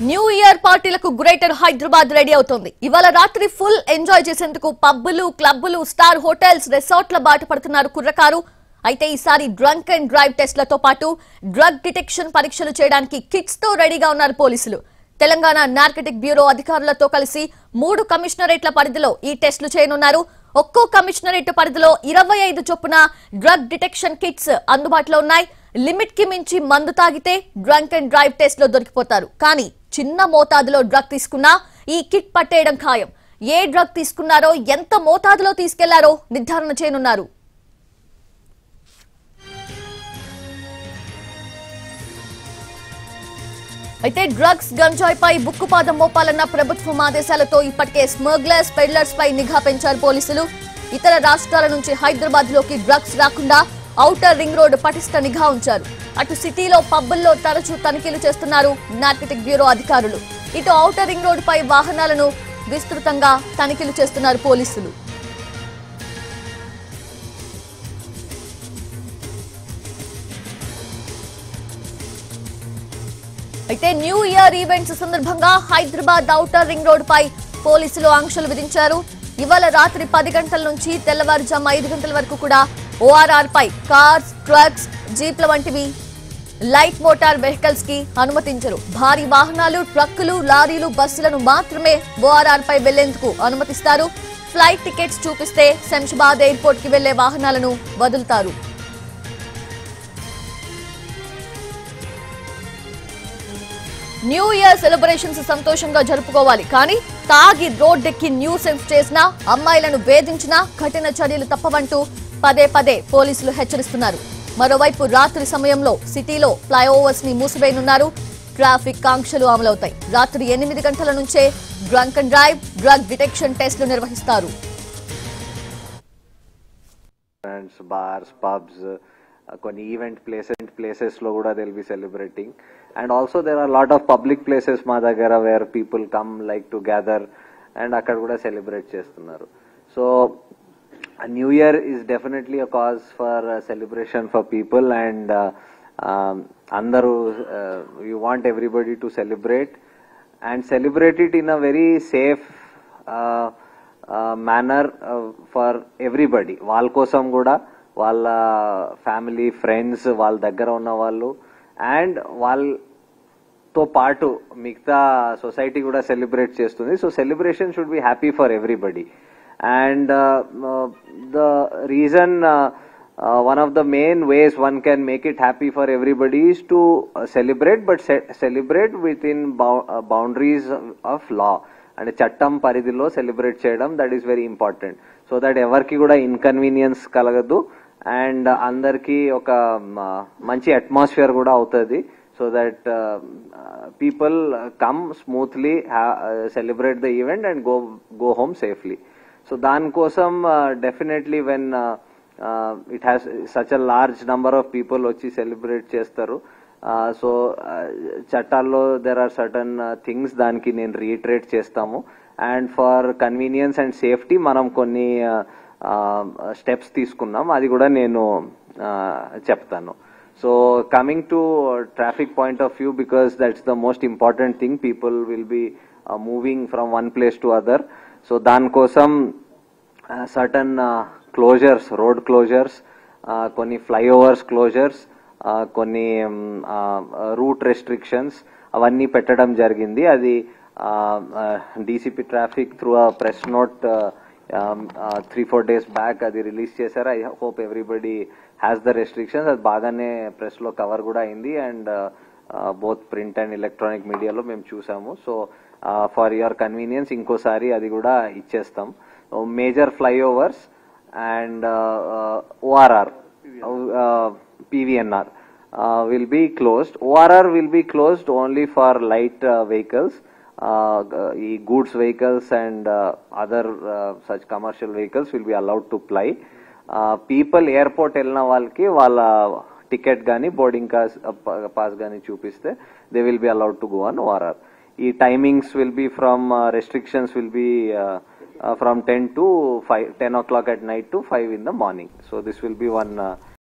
New year పార్టీలకు greater Hyderabad ready అవుతోంది. ఇవాళ రాత్రి ఫుల్ ఎంజాయ్ చేసేందుకు పబ్బులు, క్లబ్బులు, స్టార్ హోటల్స్, రిసార్ట్ల బాట పడుతున్నారు కుర్రకారు. అయితే ఈసారి డ్రంక్ అండ్ డ్రైవ్ టెస్ట్లతో పాటు డ్రగ్ డిటెక్షన్ పరీక్షలు చేయడానికి కిట్స్ తో రెడీగా ఉన్నారు పోలీసులు. తెలంగాణ నార్కటిక్ బ్యూరో అధికారులతో కలిసి 3 కమిషనరేట్ల పరిధిలో ఈ టెస్టులు చేయనున్నారు. ఒక్కో కమిషనరేట్ పరిధిలో 25 చొప్పున డ్రగ్ డిటెక్షన్ కిట్స్ అందుబాటులో ఉన్నాయి. లిమిట్ కి మించి మందు తాగితే డ్రంక్ అండ్ డ్రైవ్ టెస్ట్ లో దొరికిపోతారు. కానీ చిన్న మోతాదులో డ్రగ్ తీసుకున్నా ఈ కిట్ పట్టేయడం ఖాయం. ఏ డ్రగ్ తీసుకున్నారో, ఎంత మోతాదులో తీసుకెళ్లారో నిర్ధారణ చేయనున్నారు. అయితే డ్రగ్స్, గంజాయిపై బుక్కుపాదం మోపాలన్న ప్రభుత్వం ఆదేశాలతో ఇప్పటికే స్మగ్లర్స్, పెడ్లర్స్ పై నిఘా పెంచారు పోలీసులు. ఇతర రాష్ట్రాల నుంచి హైదరాబాద్ లోకి డ్రగ్స్ రాకుండా ఔటర్ రింగ్ రోడ్ పటిష్ట నిఘా ఉంచారు. అటు సిటీలో పబ్బుల్లో తరచూ తనిఖీలు చేస్తున్నారు నార్కటిక్ బ్యూరో అధికారులు. ఇటు ఔటర్ రింగ్ రోడ్ పై వాహనాలను విస్తృతంగా తనిఖీలు చేస్తున్నారు పోలీసులు. అయితే న్యూ ఇయర్ ఈవెంట్స్ సందర్భంగా హైదరాబాద్ ఔటర్ రింగ్ రోడ్ పై పోలీసులు ఆంక్షలు విధించారు. ఇవాళ రాత్రి 10 గంటల నుంచి తెల్లవారుజాము 5 గంటల వరకు కూడా ఓఆర్ఆర్ పై కార్స్, ట్రక్స్, జీప్ల వంటివి లైట్ మోటార్ వెహికల్స్ కి అనుమతించరు. భారీ వాహనాలు, ట్రక్కులు, లారీలు, బస్సులను మాత్రమే ఓఆర్ఆర్ పై వెళ్లేందుకు అనుమతిస్తారు. ఫ్లైట్ టికెట్స్ చూపిస్తే శంషాబాద్ ఎయిర్పోర్ట్ కి వెళ్లే వాహనాలను వదులుతారు. న్యూ ఇయర్ సెలబ్రేషన్స్ సంతోషంగా జరుపుకోవాలి. కానీ తాగి రోడ్డెక్కి న్యూసెన్స్ చేసినా, అమ్మాయిలను వేధించినా కఠిన చర్యలు తప్పవంటూ పదే పదే పోలీసులు హెచ్చరిస్తున్నారు. మరోవైపు రాత్రి సమయంలో సిటీలో ఫ్లైఓవర్స్ ని మూసివేయనున్నారు. ట్రాఫిక్ ఆంక్షలు అమలవుతాయి. రాత్రి 8 గంటల నుంచే drunk and drive, drug detection టెస్టులు నిర్వహిస్తారు. బార్స్, పబ్స్, కొన్ని ఈవెంట్ ప్లేసెస్ లో కూడా they will be celebrating. And also there are lot of public places మా దగ్గర where people come like to gather and అక్కడ కూడా సెలబ్రేట్ చేస్తున్నారు. So new year is definitely a cause for celebration for people and అందరూ you want everybody to celebrate and celebrate it in a very safe manner for everybody. వాళ్ళ కోసం కూడా, వాళ్ళ family, friends, వాళ్ళ దగ్గర ఉన్న వాళ్ళు అండ్ వాళ్ళతో పాటు మిగతా సొసైటీ కూడా సెలబ్రేట్ చేస్తుంది. So celebration should be happy for everybody. And the reason, one of the main ways one can make it happy for everybody is to celebrate, but celebrate within boundaries of law. అంటే చట్టం పరిధిలో celebrate చేయడం, that is very important. So that ఎవరికి కూడా inconvenience కలగదు and అందరికి ఒక మంచి అట్మాస్ఫియర్ కూడా అవుతుంది. So that people come smoothly, celebrate the event and go home safely. So దానికోసం definitely when it has such a large number of people వచ్చి సెలబ్రేట్ చేస్తారు. సో చట్టాల్లో దెర్ ఆర్ సర్టన్ థింగ్స్, దానికి నేను రీట్రేట్ చేస్తాము. And for convenience and safety మనం కొన్ని steps తీసుకున్నాం, అది కూడా నేను చెప్తాను. So coming to traffic point of view, because that's the most important thing, people will be moving from one place to other. So దానికోసం సర్టన్ క్లోజర్స్, రోడ్ క్లోజర్స్, కొన్ని flyovers closures, కొన్ని రూట్ రెస్ట్రిక్షన్స్ అవన్నీ పెట్టడం జరిగింది. అది DCP traffic through a press note 3-4 days back అది release చేశారు. I hope everybody has the restrictions. అది బాగానే ప్రెస్ లో కవర్ కూడా అయింది and both print and electronic మీడియాలో మేము చూసాము. సో ఫర్ యువర్ కన్వీనియన్స్ ఇంకోసారి అది కూడా ఇచ్చేస్తాం. Major flyovers and ORR, PVNR will be closed. ORR will be closed only for light vehicles, goods vehicles and other such commercial vehicles will be allowed to ply. People airport elna valki wala ticket gani boarding pass gani chupiste they will be allowed to go on ORR. Timings will be from restrictions will be from 10 o'clock at night to 5 in the morning. So this will be one